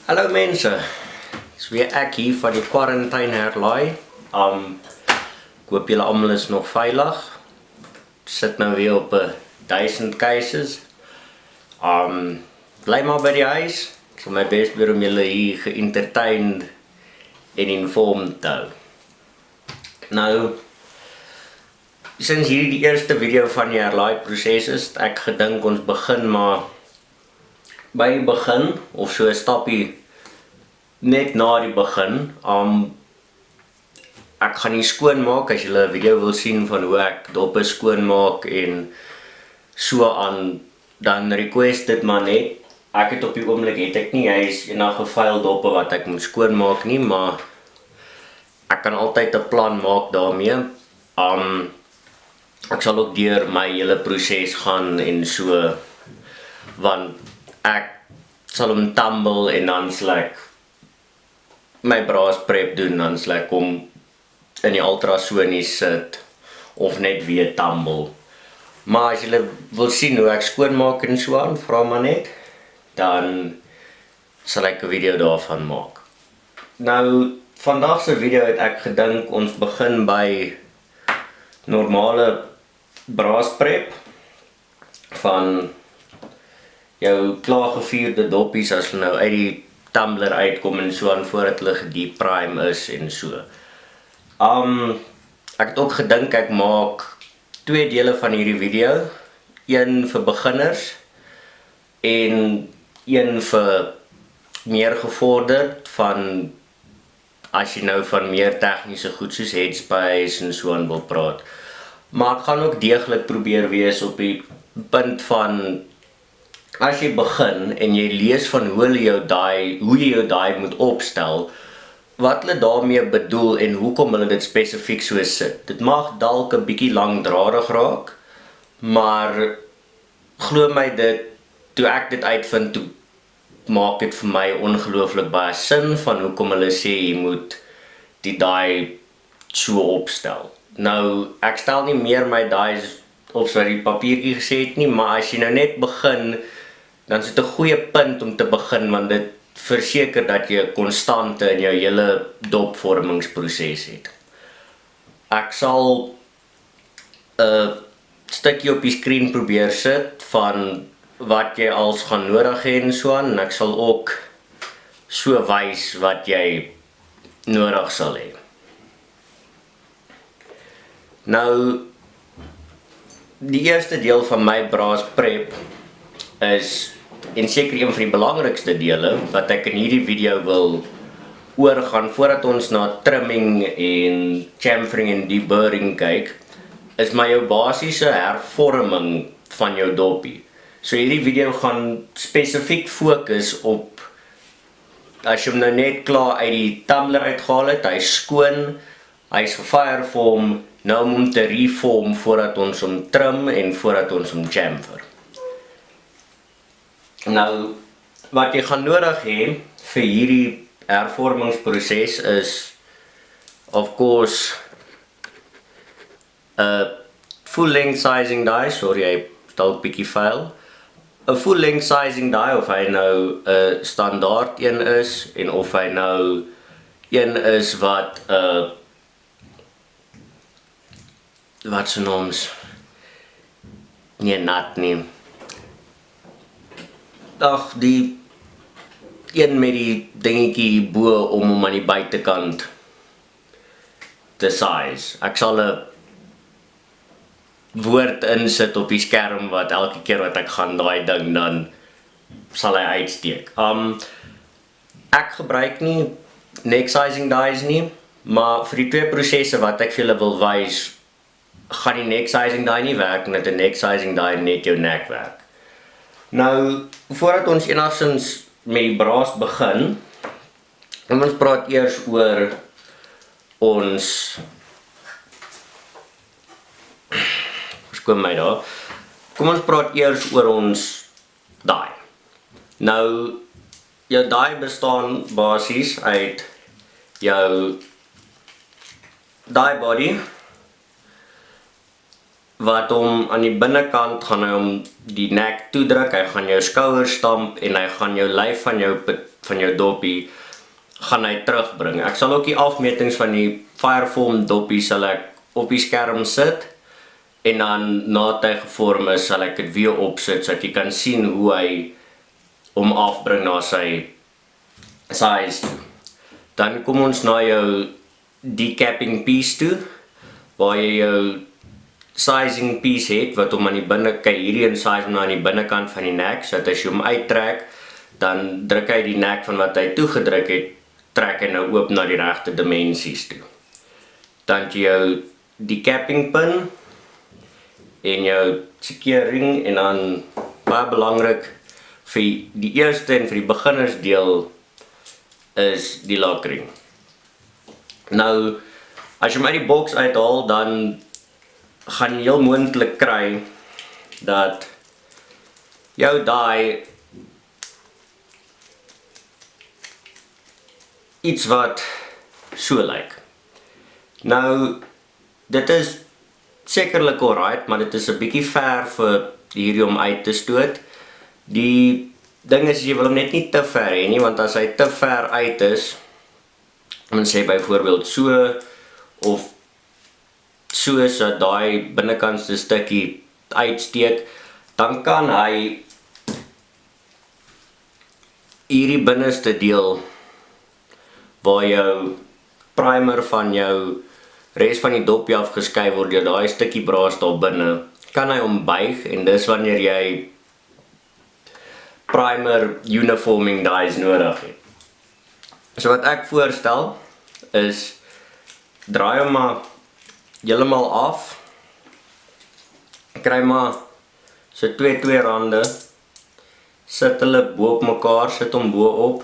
Hallo mense, dis weer ek hier van die quarantine herlaai. Ek hoop julle almal is nog veilig. Sit nou weer op 1000 cases. Bly maar by die huis. Ek sal my bes doen om julle hier geëntertained en informed te hou. Nou, sinds hierdie die eerste video van die herlaai proses is, ek gedink ons begin maar by die begin, of so 'n stappie net na die begin. Ek gaan nie skoon maak. As julle 'n video wil sien van hoe ek doppe skoon maak en so aan, dan request dit maar net. Ek het op die oomblik het ek nie huis enige vuil doppe wat ek moet skoon maak nie, maar ek kan altyd 'n plan maak daarmee. Ek sal ook deur my hele proses gaan en so, want ek sal hom tumble en dan sal ek my braas prep doen, dan sal ek hom in die ultrasonies sit of net weer tumble. Maar as julle wil sien hoe ek skoonmaak en so aan, vra maar net, dan sal ek 'n video daarvan maak. Nou, vandag se video het ek gedink ons begin by normale braasprep van jou klaargevierde doppies as hulle nou uit die tumbler uitkom en so aan voordat hulle gedeep prime is en so. Ek het ook gedink ek maak 2 dele van hierdie video, een vir beginners en een vir meer gevorderd, van as jy nou van meer tegniese goed soos headspace en so aan wil praat. Maar ek gaan ook deeglik probeer wees op die punt van as jy begin en jy lees van hoe jy jou daai moet opstel, wat hulle daarmee bedoel en hoekom hulle dit spesifiek so sit. Dit mag dalk 'n bietjie langdradig raak, maar glo my dit, toe ek dit uitvind, toe maak dit vir my ongelooflik baie sin van hoekom hulle sê jy moet die daai so opstel. Nou, ek stel nie meer my daai op so die papiertjie gesê het nie, maar as jy nou net begin, dan is dit 'n goeie punt om te begin, want dit verseker dat jy 'n konstante in jou hele dopvormingsproses het. Ek sal 'n stukkie op die skerm probeer sit van wat jy als gaan nodig hê en so aan, en ek sal ook so wys wat jy nodig sal hê. Nou, die eerste deel van my braas prep is, en seker een van die belangrikste dele, wat ek in hierdie video wil oorgaan, voordat ons na trimming en chamfering en deburring kyk, is maar jou basiese hervorming van jou doppie. So hierdie video gaan spesifiek fokus op, as jy hom nou net klaar uit die tumbler uitgehaal het, hy is skoon, hy is gefireform, nou om hom te reform voordat ons hom trim en voordat ons hom chamfer. Nou, wat jy gaan nodig hê vir hierdie hervormingsproses is, of course, 'n full length sizing die, sorry, hy dalk bietjie vuil. 'n full length sizing die, of hy nou 'n standaard een is, en of hy nou een is wat wat se noms, nie nat nie. Ag, die een met die dingetjie bo om hom aan die buitekant te size. Ek sal 'n woord insit op die skerm wat elke keer wat ek gaan daai ding, dan sal hy uitsteek. Ek gebruik nie neck sizing dies nie, maar vir die 2 prosesse wat ek vir julle wil wys, gaan die neck sizing die nie werk, net 'n neck sizing die net jou nek werk. Nou, voordat ons enigstens met die braas begin, ons praat eers oor ons, verskoon my daar, kom ons praat eers oor ons daai. Nou, jou daai bestaan basies uit jou daai body, wat hom aan die binnekant gaan hy hom die nek toedruk, hy gaan jou skouers stamp en hy gaan jou lyf van jou dopie gaan hy terugbring. Ek sal ook die afmetings van die fireform dopie sal ek op die skerm sit en dan nadat hy gevorm is sal ek dit weer opsit sodat jy kan sien hoe hy hom afbring na sy size toe. Dan kom ons na jou decapping piece toe waar jy jou sizing piece het wat hom aan die binnekant, hierdie in size hom aan die binnekant van die nek, sodat as jy hom uittrek, dan druk hy die nek van wat hy toegedruk het, trek hy nou oop na die regte dimensies toe. Dan het jy jou decapping pin en jou sekering en dan baie belangrik vir die eerste en vir die beginnersdeel is die lockring. Nou, as jy hom uit die boks uithaal, dan gaan jy heel moontlik kry dat jou die iets wat so lyk. Nou, dit is sekerlik alright, maar dit is 'n bietjie ver vir hierdie om uit te stoot. Die ding is, jy wil hom net nie te ver hê nie, want as hy te ver uit is, dan sê byvoorbeeld so, of soos dat daai binnekantste stukkie uitsteek, dan kan hy hierdie binneste deel waar jou primer van jou res van die dopie afgeskei word deur daai stukkie braas daar binne, kan hy ombuig en dis wanneer jy primer uniforming dyes nodig het. So wat ek voorstel is draai hom maar heeltemal af. Kry maar so twee rande, sit hulle bo op mekaar, sit hom bo op,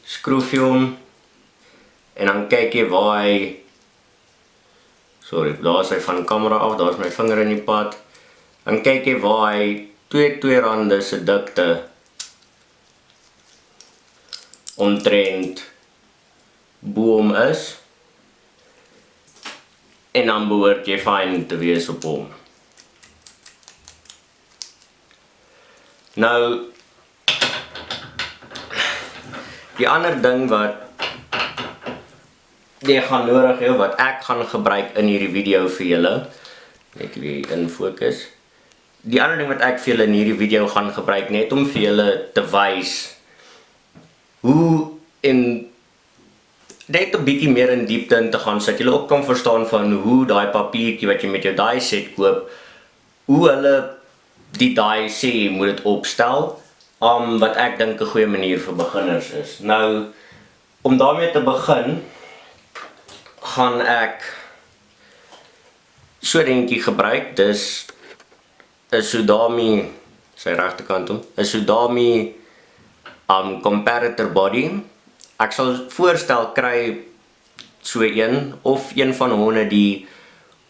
skroef jy hom en dan kyk jy waar hy, sorry, daar is hy van kamera af, daar is my vinger in die pad, dan kyk jy waar hy twee rande se dikte omtrent bo hom is en dan behoort jy fyn te wees op hom. Nou, die ander ding wat jy gaan nodig hê, wat ek gaan gebruik in hierdie video vir julle, net weer in fokus. Die ander ding wat ek vir julle in hierdie video gaan gebruik, net om vir julle te wys hoe en net 'n bietjie meer in diepte in te gaan, sodat julle ook kan verstaan van hoe daai papiertjie wat jy met jou die set koop, hoe hulle die die sê jy moet dit opstel, wat ek dink 'n goeie manier vir beginners is. Nou, om daarmee te begin, gaan ek so dingetjie gebruik, dis 'n Sudami, sy regterkant om, 'n Sudami comparator body. Ek sal voorstel kry so een, of een van Honda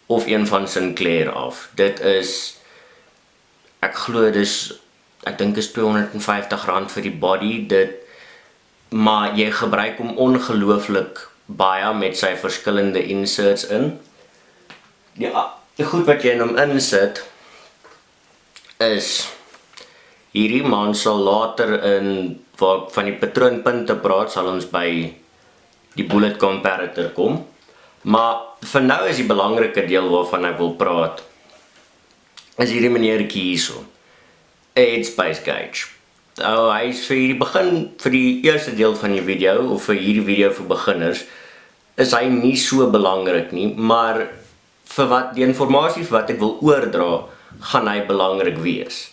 of een van Sinclair af. Dit is, ek glo dis, ek dink is R250 vir die body, maar jy gebruik hom ongelooflik baie met sy verskillende inserts in. Die goed wat jy in hom insit, is hierdie, maar ons sal later waar van die patroonpunte praat, sal ons by die bullet comparator kom. Maar vir nou is die belangrike deel waarvan ek wil praat, is hierdie meneertjie hierso, 'n headspace gauge. Hy is vir die eerste deel van die video, of vir hierdie video vir beginners, is hy nie so belangrik nie, maar vir die informasie wat ek wil oordra, gaan hy belangrik wees.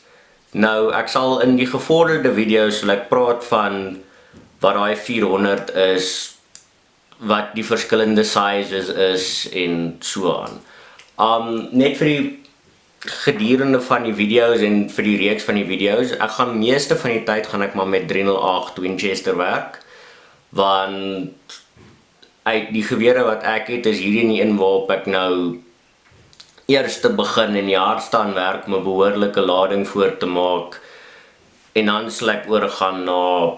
Nou, ek sal in die gevorderde video's sal ek praat van wat daai 400 is, wat die verskillende sizes is en so aan. Net vir die gedurende van die video's en vir die reeks van die video's, ek gaan meeste van die tyd gaan ek maar met 308 Winchester werk, want uit die gewere wat ek het, is hierdie nie een waarop ek nou eers te begin in die hard staan werk om 'n behoorlike lading voor te maak en dan sal ek oorgaan na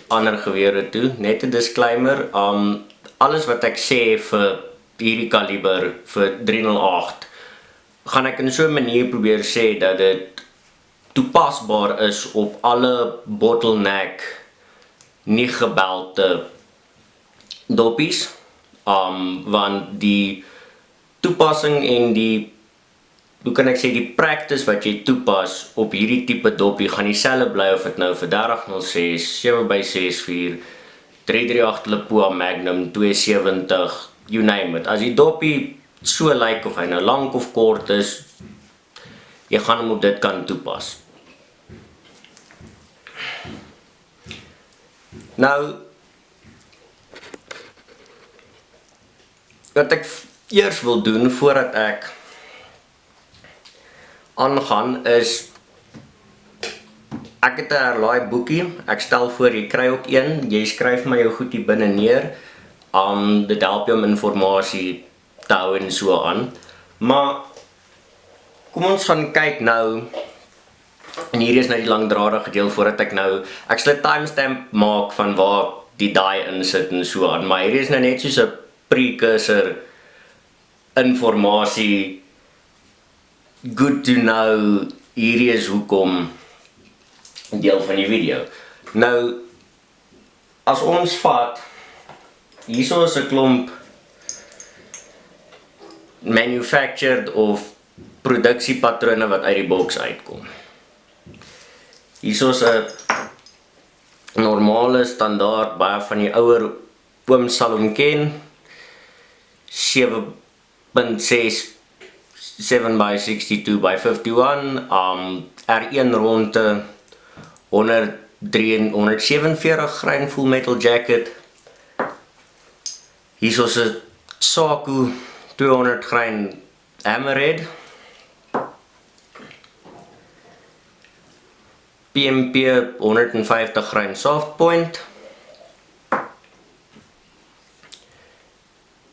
ander gewere toe. Net 'n disclaimer, alles wat ek sê vir hierdie kaliber vir 308 gaan ek in so 'n manier probeer sê dat dit toepasbaar is op alle bottleneck nie gebelte doppies, want die toepassing en die, hoe kan ek sê, die practice wat jy toepas op hierdie tipe doppie gaan dieselfde bly of dit nou vir 3006, 7x64, 338 Lipoa Magnum, 270, you name it. As die doppie so lyk of hy nou lang of kort is, jy gaan hom op dit kan toepas. Nou, wat ek eers wil doen voordat ek aangaan is, ek het 'n herlaai boekie, ek stel voor jy kry ook een, jy skryf maar jou goed hier binne neer, dit help jou om informasie te hou en so aan, maar kom ons gaan kyk nou, en hier is nou die langdradige deel voordat ek sal 'n timestamp maak van waar die die in sit en so aan, maar hier is nou net soos 'n precursor informasie, good to know, hierdie is hoekom deel van die video. Nou, as ons vat, hierso is 'n klomp manufactured of produksiepatrone wat uit die boks uitkom. Hierso is 'n normale standaard, baie van die ouer ooms sal hom ken, 7.6 7x62x51, R1 ronde 147 grain full metal jacket. Hierso is 'n Saku 200 grain hammerhead, PMP 150 grain soft point,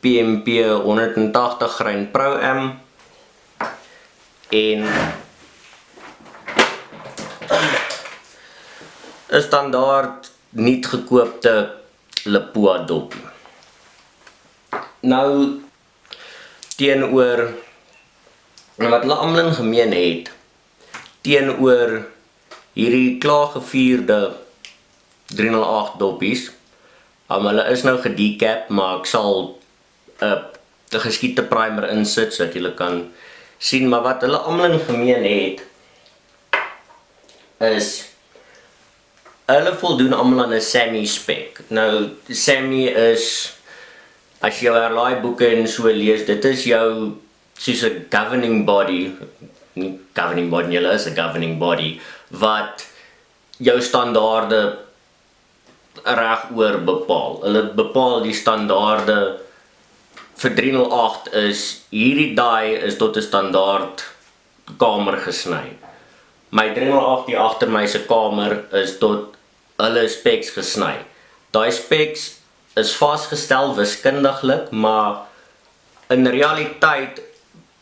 PMP 180 grain Pro-Am en 'n standaard niet gekoopte Lipoa doppie. Nou, teenoor wat hulle almal in gemeen het, teenoor hierdie klaargevierde 308 doppies, hulle is nou gedecap, maar ek sal 'n geskiete primer insit sodat julle kan sien, maar wat hulle almal in gemeen het is hulle voldoen almal aan 'n semi-spec. Nou, semi is, as jy jou herlaai boeke en so lees, dit is jou soos 'n governing body, nie governing body, julle is 'n governing body, wat jou standaarde reg oor bepaal. Hulle bepaal die standaarde vir 308 is, hierdie die is tot 'n standaard kamer gesny. My 308 hier agter my se kamer is tot hulle specs gesny. Daai specs is vasgestel wiskundiglik, maar in realiteit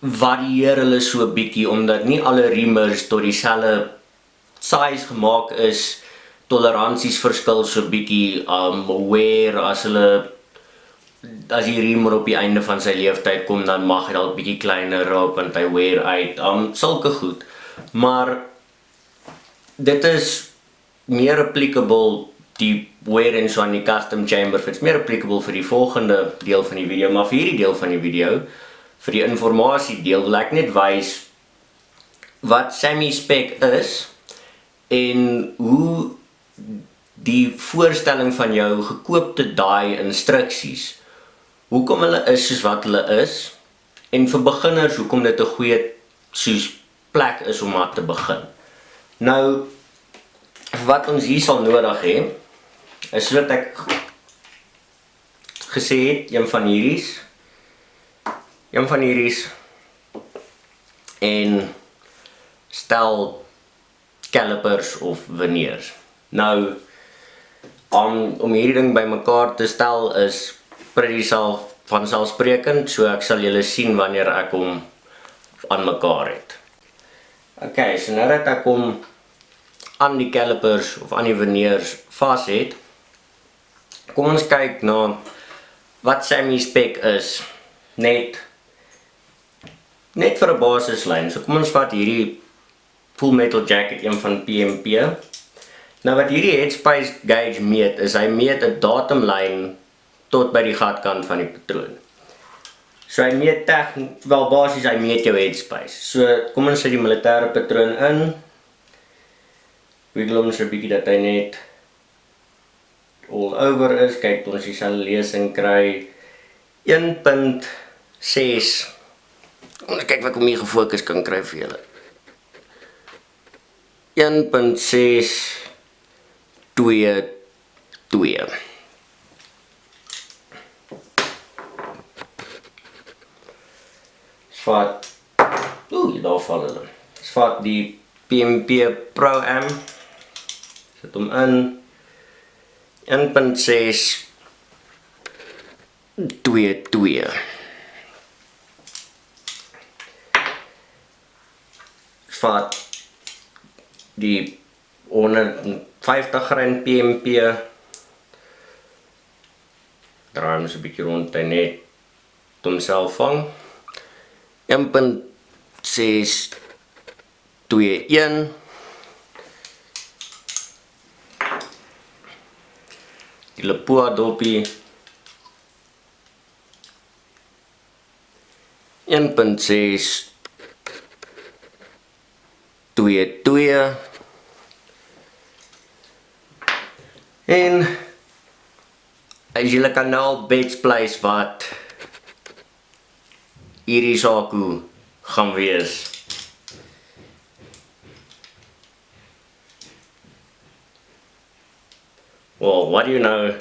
varieer hulle so bietjie, omdat nie alle reamers tot dieselfde size gemaak is, toleransies verskil so bietjie, wear, as die reamer op die einde van sy leeftyd kom, dan mag hy dalk bietjie kleiner raak, want hy wear uit, sulke goed, maar dit is meer applicable, die wear en so aan die custom chamber fits, meer applicable vir die volgende deel van die video, maar vir hierdie deel van die video, vir die informasie deel, wil ek net wys wat semi-spec is, en hoe die voorstelling van jou gekoopte die instruksies, hoekom hulle is soos wat hulle is, en vir beginners, hoekom dit 'n goeie soos plek is om aan te begin. Nou, wat ons hier sal nodig hê, is wat ek gesê het, een van hierdie, en stel calipers of veneers. Nou, om hierdie ding bymekaar te stel is pretty vanselfsprekend, so ek sal julle sien wanneer ek hom aan mekaar het. Okay, so nou dat ek hom aan die calipers of aan die veneers vas het, kom ons kyk na wat semi-spec is, net vir 'n basislyn. So kom ons vat hierdie Full Metal Jacket, een van PMP. Nou wat hierdie headspace gauge meet, is hy meet 'n datumlyn tot by die gatkant van die patroon. So hy meet basies hy meet jou headspace. So kom ons sit die militêre patroon in. Wiggle hom so 'n bietjie dat hy net all over is. Kyk, ons dieselfde lesing kry. 1.6. Ons kyk wat ek om hier gefokus kan kry vir julle. 1.622. Vat, daar val hulle. Vat die PMP Pro Am. Sit hom in. 1.622. Vat die 150 rand PMP. Draai hom so 'n bietjie rond, hy net homself vang. 1.621. Die Lapua dopie 1.622. En as julle kan nou al bets place wat hierdie saak hoe gaan wees. Well, what do you know?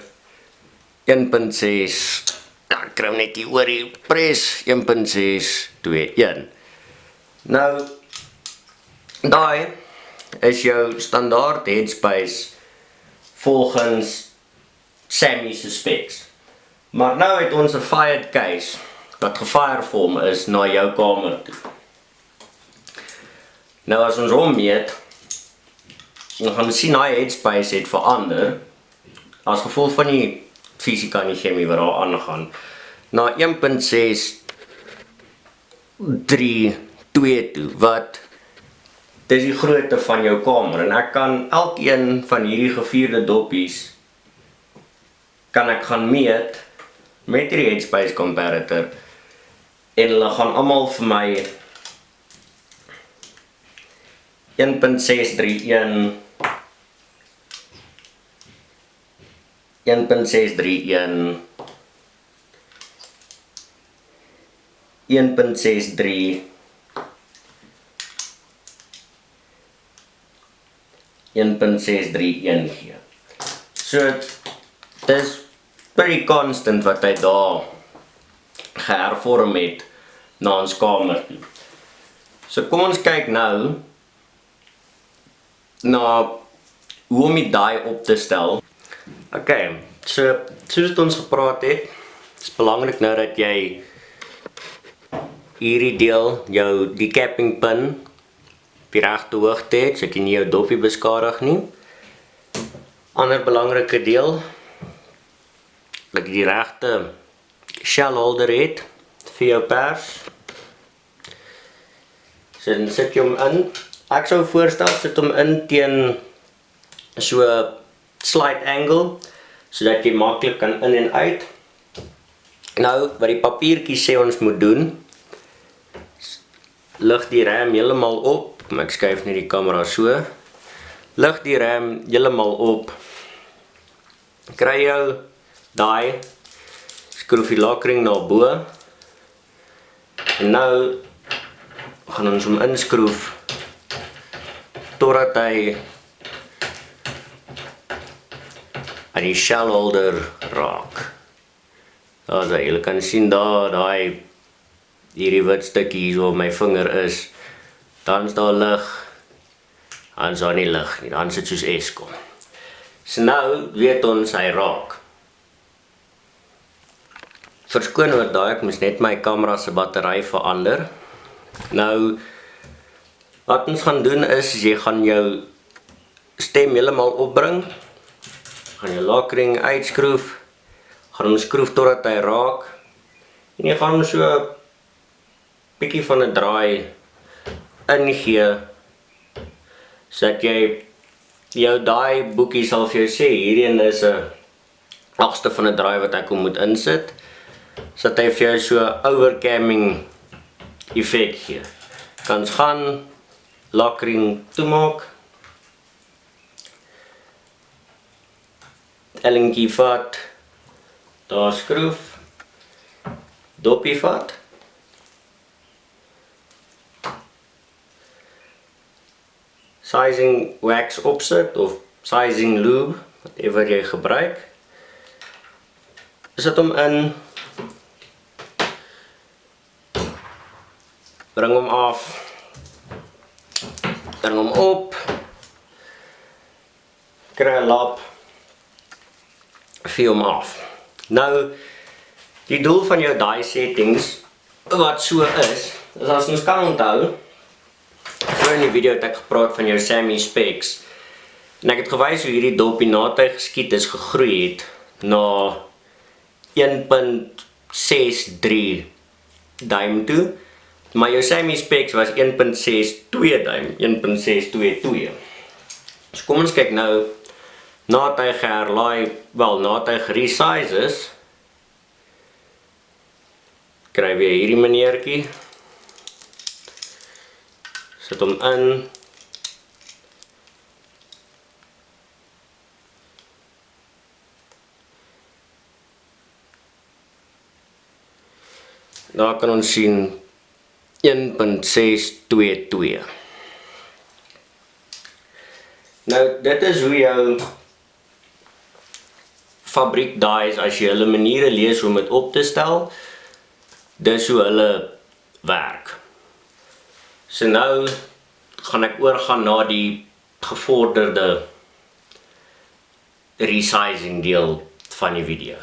1.6, ek kry hom net hier oor die pres, 1.621. Nou, daai is jou standaard headspace volgens Sammy se specs. Maar nou het ons 'n fired case wat gefireform is na jou kamer toe. Nou as ons hom meet, dan gaan ons sien hy headspace het verander as gevolg van die fisika en die chemie wat daar aangaan na 1.632 toe, wat dis die grootte van jou kamer, en ek kan elkeen van hierdie gevierde doppies kan ek gaan meet met die headspace comparator, en hulle gaan almal vir my 1.631 1.631 1.63 1.631 gee. So dis pretty constant wat hy daar gehervorm het na ons kamer toe. So kom ons kyk nou na hoe om die die op te stel. Ok, so soos het ons gepraat het, is belangrik nou dat jy hierdie deel, jou decapping pin, op die regte hoogte het, so ek nie jou doppie beskadig nie. Ander belangrike deel, dat jy die regte shell holder het vir jou pers. So dan sit jy hom in. Ek sou voorstel, sit hom in teen so slight angle, sodat jy maklik kan in en uit. Nou, wat die papiertjie sê ons moet doen, lig die RAM heeltemal op, kom ek skuif net die kamera so, lig die RAM heeltemal op, kry jou daai, skroef die lakring na bo, en nou gaan ons hom inskroef totdat hy aan die shell holder raak. Daar is hy, julle kan sien daar, hierdie wit stukkie hier so op my vinger is, dan is daar lig, dan is daar nie lig nie, dan is dit soos Eskom. So nou weet ons hy raak. Verskoon oor daai, ek moes net my kamera se battery verander. Nou, wat ons gaan doen is, jy gaan jou stem heeltemal opbring, gaan jou lakring uitskroef, gaan hom skroef totdat hy raak, en jy gaan hom so 'n bietjie van 'n draai ingee sodat jy jou daai boekie sal vir jou sê, hierdie is 'n 8ste van 'n draai wat ek moet insit, sodat hy vir jou so overcamming effek gee. Kan gaan lockring toemaak, ellinkie vat, daar skroef, dopie vat, sizing wax opsit of sizing lube, whatever jy gebruik, sit hom in, bring hom af, bring hom op, kry 'n lap, vee hom af. Nou, die doel van jou die settings, wat so is as ons kan onthou, voor in die video het ek gepraat van jou SAMI specs, en ek het gewys hoe hierdie dopie nadat hy geskiet is gegroei het, na 1.63 duim toe, maar jou SAMI specs was 1.62 duim, 1.622. So kom ons kyk nou, nadat hy geherlaai, nadat hy geresize is, kry weer hierdie meneertjie, sit hom in, daar kan ons sien 1.622. Nou, dit is hoe jou fabriek dies, as jy hulle maniere lees hoe om dit op te stel, dis hoe hulle werk. So nou gaan ek oorgaan na die gevorderde resizing deel van die video.